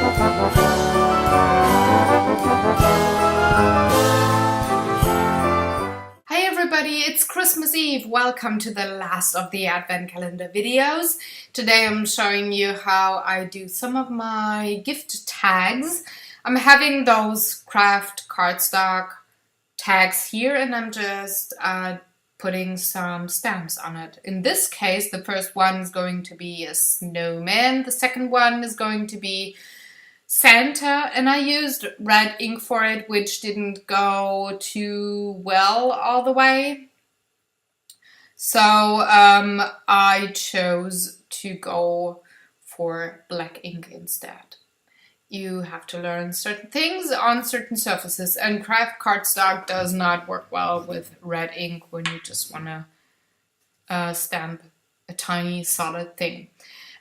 Hi everybody, it's Christmas Eve. Welcome to the last of the Advent Calendar videos. Today I'm showing you how I do some of my gift tags. I'm having those craft cardstock tags here and I'm just putting some stamps on it. In this case, the first one is going to be a snowman. The second one is going to be Santa, and I used red ink for it, which didn't go too well all the way. So I chose to go for black ink instead. You have to learn certain things on certain surfaces, and craft cardstock does not work well with red ink when you just want to stamp a tiny solid thing.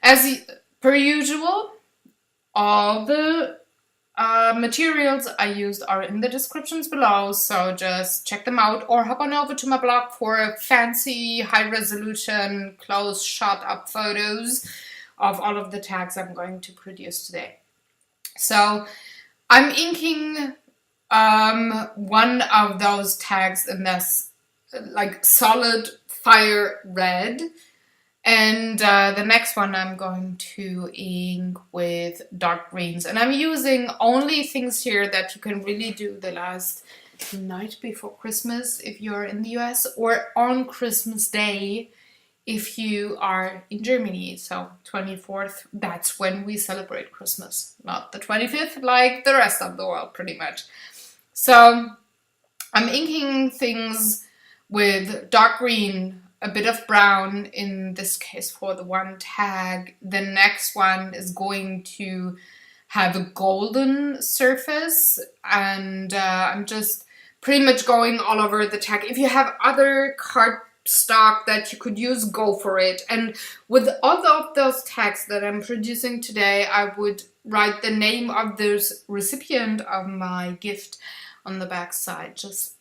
As per usual, all the materials I used are in the descriptions below, so just check them out or hop on over to my blog for fancy, high-resolution, close, shot-up photos of all of the tags I'm going to produce today. So I'm inking one of those tags in this like solid fire red, and the next one I'm going to ink with dark greens, and I'm using only things here that you can really do the last night before Christmas if you're in the US, or on Christmas Day if you are in Germany. So 24th, that's when we celebrate Christmas, not the 25th like the rest of the world pretty much. So I'm inking things with dark green, a bit of brown in this case for the one tag. The next one is going to have a golden surface, and I'm just pretty much going all over the tag. If you have other cardstock that you could use, go for it. And with all of those tags that I'm producing today, I would write the name of the recipient of my gift on the back side, just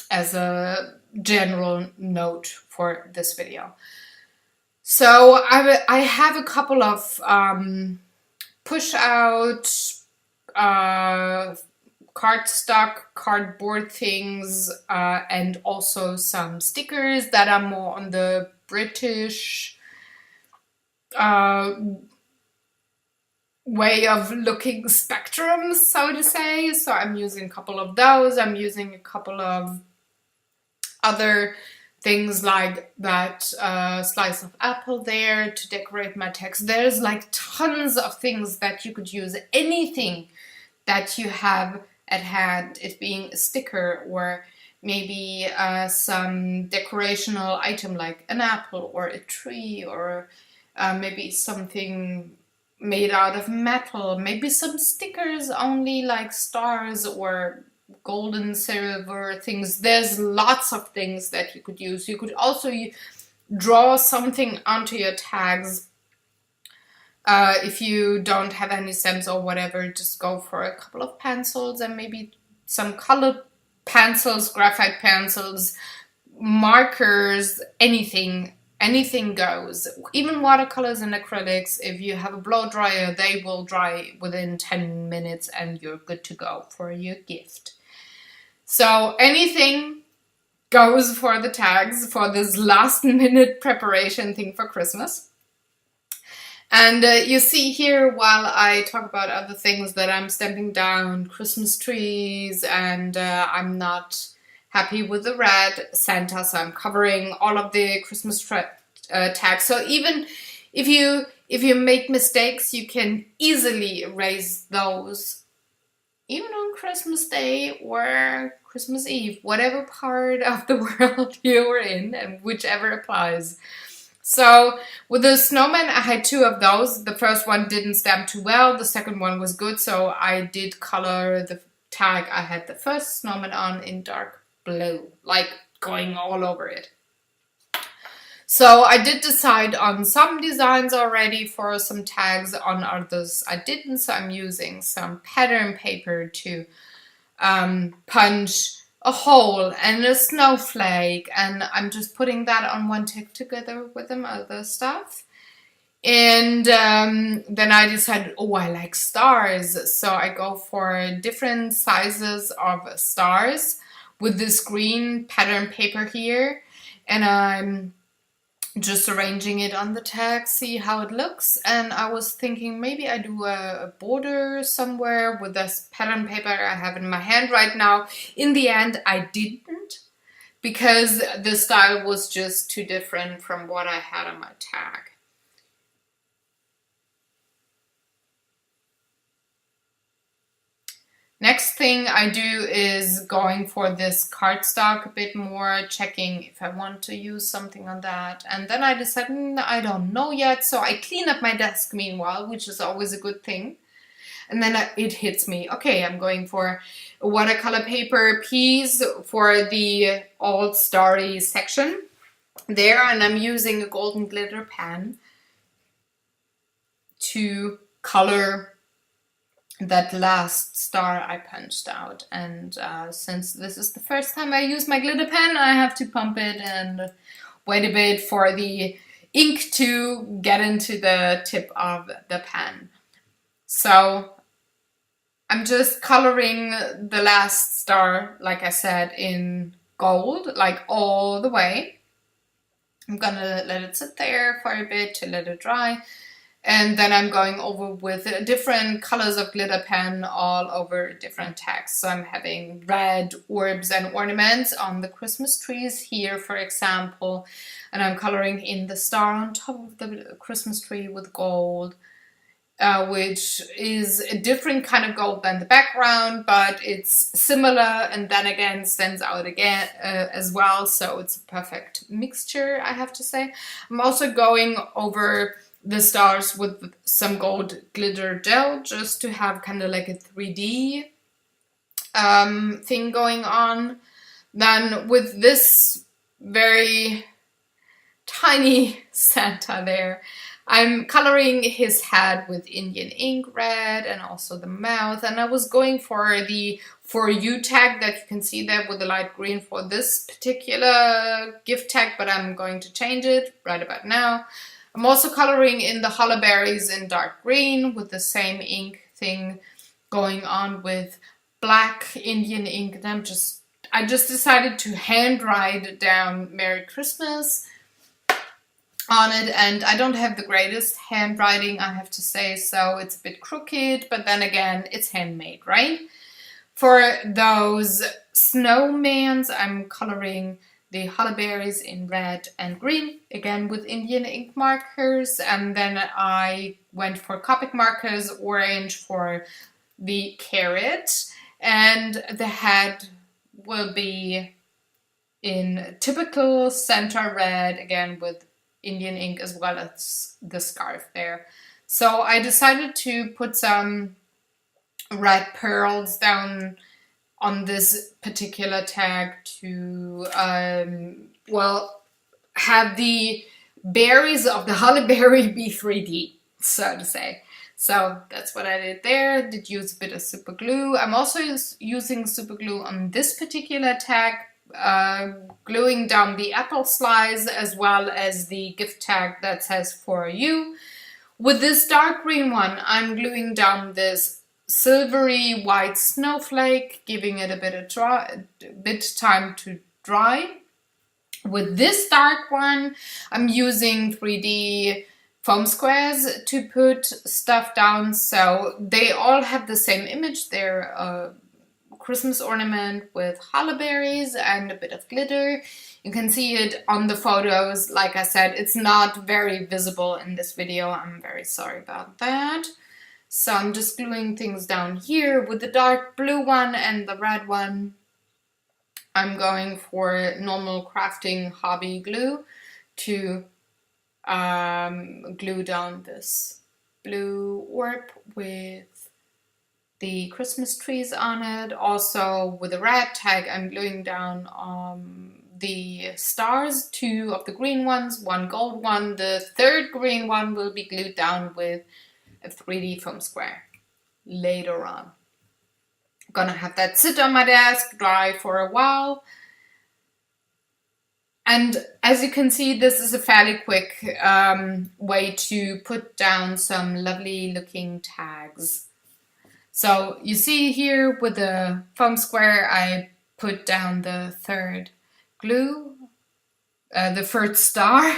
as a general note for this video. So I have a couple of push out cardstock, cardboard things, and also some stickers that are more on the British way of looking spectrum, so to say. So I'm using a couple of those. I'm using a couple of other things like that slice of apple there to decorate my text. There's like tons of things that you could use. Anything that you have at hand, it being a sticker or maybe some decorational item like an apple or a tree, or maybe something made out of metal, maybe some stickers only like stars or golden, silver things. There's lots of things that you could use. You could also draw something onto your tags. If you don't have any stamps or whatever, just go for a couple of pencils and maybe some colored pencils, graphite pencils, markers, anything goes. Even watercolors and acrylics, if you have a blow dryer, they will dry within 10 minutes and you're good to go for your gift. So anything goes for the tags for this last minute preparation thing for Christmas. And you see here, while I talk about other things, that I'm stamping down Christmas trees, and I'm not happy with the red Santa, so I'm covering all of the Christmas tags. So even if you make mistakes, you can easily erase those, even on Christmas Day or Christmas Eve, whatever part of the world you're in, and whichever applies. So with the snowman, I had two of those. The first one didn't stamp too well. The second one was good, so I did color the tag I had the first snowman on in dark blue, like going all over it. So I did decide on some designs already for some tags, on others I didn't, so I'm using some pattern paper to punch a hole and a snowflake, and I'm just putting that on one tag together with some other stuff. And then I decided, oh, I like stars. So I go for different sizes of stars with this green pattern paper here. And I'm just arranging it on the tag, see how it looks. And I was thinking maybe I do a border somewhere with this pattern paper I have in my hand right now. In the end, I didn't, because the style was just too different from what I had on my tag. Next thing I do is going for this cardstock a bit more, checking if I want to use something on that. And then I decided, I don't know yet. So I clean up my desk meanwhile, which is always a good thing. And then it hits me. Okay, I'm going for a watercolor paper piece for the All Starry section there. And I'm using a golden glitter pen to color that last star I punched out. And since this is the first time I use my glitter pen, I have to pump it and wait a bit for the ink to get into the tip of the pen. So I'm just coloring the last star, like I said, in gold, like all the way. I'm gonna let it sit there for a bit to let it dry. And then I'm going over with different colors of glitter pen all over different tags. So I'm having red orbs and ornaments on the Christmas trees here, for example. And I'm coloring in the star on top of the Christmas tree with gold, which is a different kind of gold than the background, but it's similar and then again stands out again as well. So it's a perfect mixture, I have to say. I'm also going over the stars with some gold glitter gel, just to have kind of like a 3D thing going on. Then with this very tiny Santa there, I'm coloring his head with Indian ink red and also the mouth. And I was going for the For You tag that you can see there with the light green for this particular gift tag, but I'm going to change it right about now. I'm also coloring in the hollyberries in dark green with the same ink thing going on with black Indian ink. And I just decided to hand write down Merry Christmas on it, and I don't have the greatest handwriting, I have to say, so it's a bit crooked, but then again, it's handmade, right? For those snowmans, I'm coloring the hollyberries in red and green, again with Indian ink markers, and then I went for Copic markers, orange for the carrot, and the head will be in typical center red, again with Indian ink, as well as the scarf there. So I decided to put some red pearls down on this particular tag to, well, have the berries of the hollyberry be 3D, so to say. So that's what I did there. Did use a bit of super glue. I'm also using super glue on this particular tag, gluing down the apple slice as well as the gift tag that says For You. With this dark green one, I'm gluing down this silvery white snowflake, giving it a bit time to dry. With this dark one, I'm using 3D foam squares to put stuff down, so they all have the same image. They're a Christmas ornament with hollyberries and a bit of glitter. You can see it on the photos. Like I said, it's not very visible in this video. I'm very sorry about that. So I'm just gluing things down here. With the dark blue one and the red one, I'm going for normal crafting hobby glue to glue down this blue orb with the Christmas trees on it. Also with the red tag, I'm gluing down the stars, 2 of the green ones, 1 gold one. The third green one will be glued down with a 3D foam square later on. I'm gonna have that sit on my desk, dry for a while. And as you can see, this is a fairly quick way to put down some lovely looking tags. So you see here with the foam square, I put down the third glue, the first star.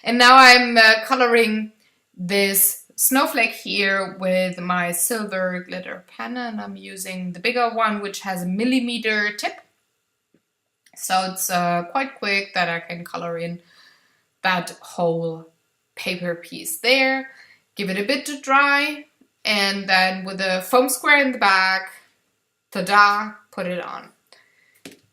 And now I'm coloring this snowflake here with my silver glitter pen, and I'm using the bigger one, which has a 1mm tip. So it's quite quick that I can color in that whole paper piece there. Give it a bit to dry, and then with a foam square in the back, ta-da, put it on.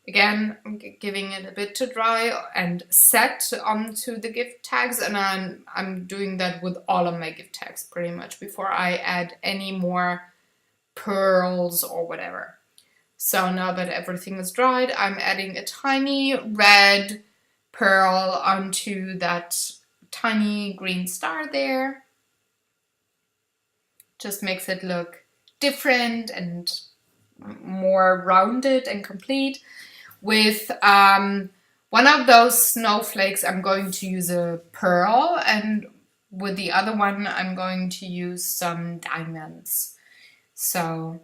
Again, I'm giving it a bit to dry and set onto the gift tags, and I'm doing that with all of my gift tags pretty much before I add any more pearls or whatever. So now that everything is dried, I'm adding a tiny red pearl onto that tiny green star there. Just makes it look different and more rounded and complete. With one of those snowflakes, I'm going to use a pearl, and with the other one, I'm going to use some diamonds. So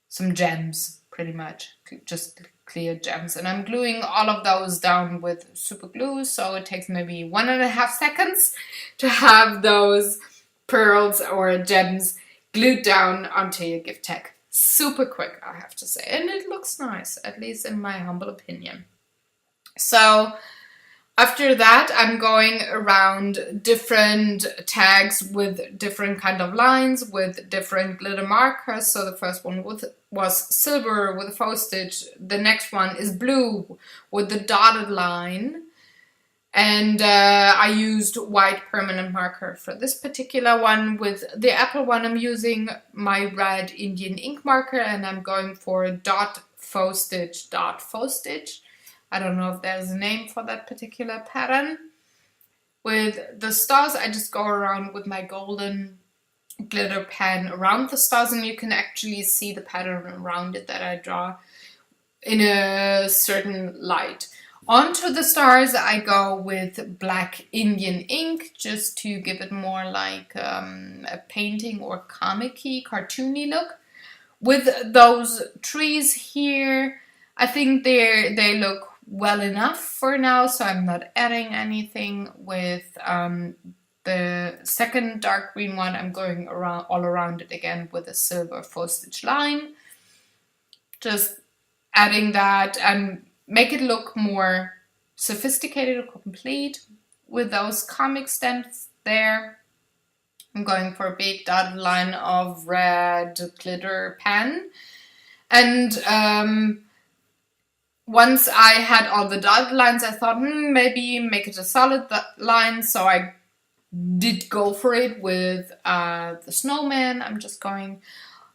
some gems. Pretty much, just clear gems. And I'm gluing all of those down with super glue, so it takes maybe 1.5 seconds to have those pearls or gems glued down onto your gift tag. Super quick, I have to say. And it looks nice, at least in my humble opinion. So after that, I'm going around different tags with different kind of lines, with different glitter markers. So the first one was silver with a postage. The next one is blue with the dotted line. And I used white permanent marker for this particular one. With the apple one, I'm using my red Indian ink marker, and I'm going for dot postage. I don't know if there's a name for that particular pattern. With the stars, I just go around with my golden glitter pen around the stars, and you can actually see the pattern around it that I draw in a certain light. Onto the stars, I go with black Indian ink, just to give it more like a painting or comic-y, cartoony look. With those trees here, I think they look well enough for now, so I'm not adding anything. With the second dark green one, I'm going around all around it again with a silver postage line. Just adding that and make it look more sophisticated or complete. With those comic stamps there, I'm going for a big dotted line of red glitter pen. And once I had all the dotted lines, I thought maybe make it a solid line, so I did go for it with the snowman. I'm just going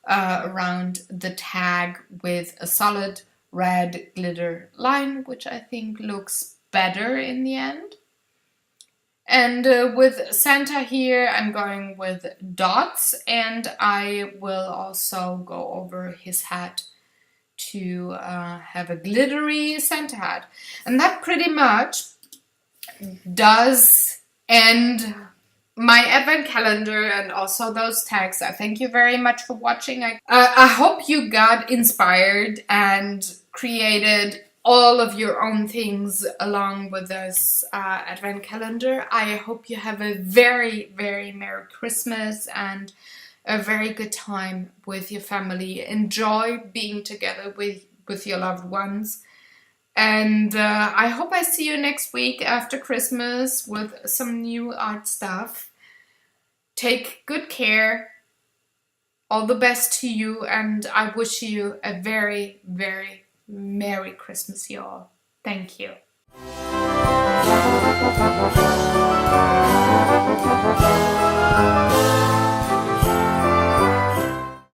around the tag with a solid red glitter line, which I think looks better in the end. And with Santa here, I'm going with dots, and I will also go over his hat to have a glittery Santa hat. And that pretty much does end my advent calendar and also those tags. I thank you very much for watching. I hope you got inspired and created all of your own things along with this advent calendar. I hope you have a very, very Merry Christmas and a very good time with your family. Enjoy being together with your loved ones. And I hope I see you next week after Christmas with some new art stuff. Take good care. All the best to you, and I wish you a very, very Merry Christmas, y'all. Thank you.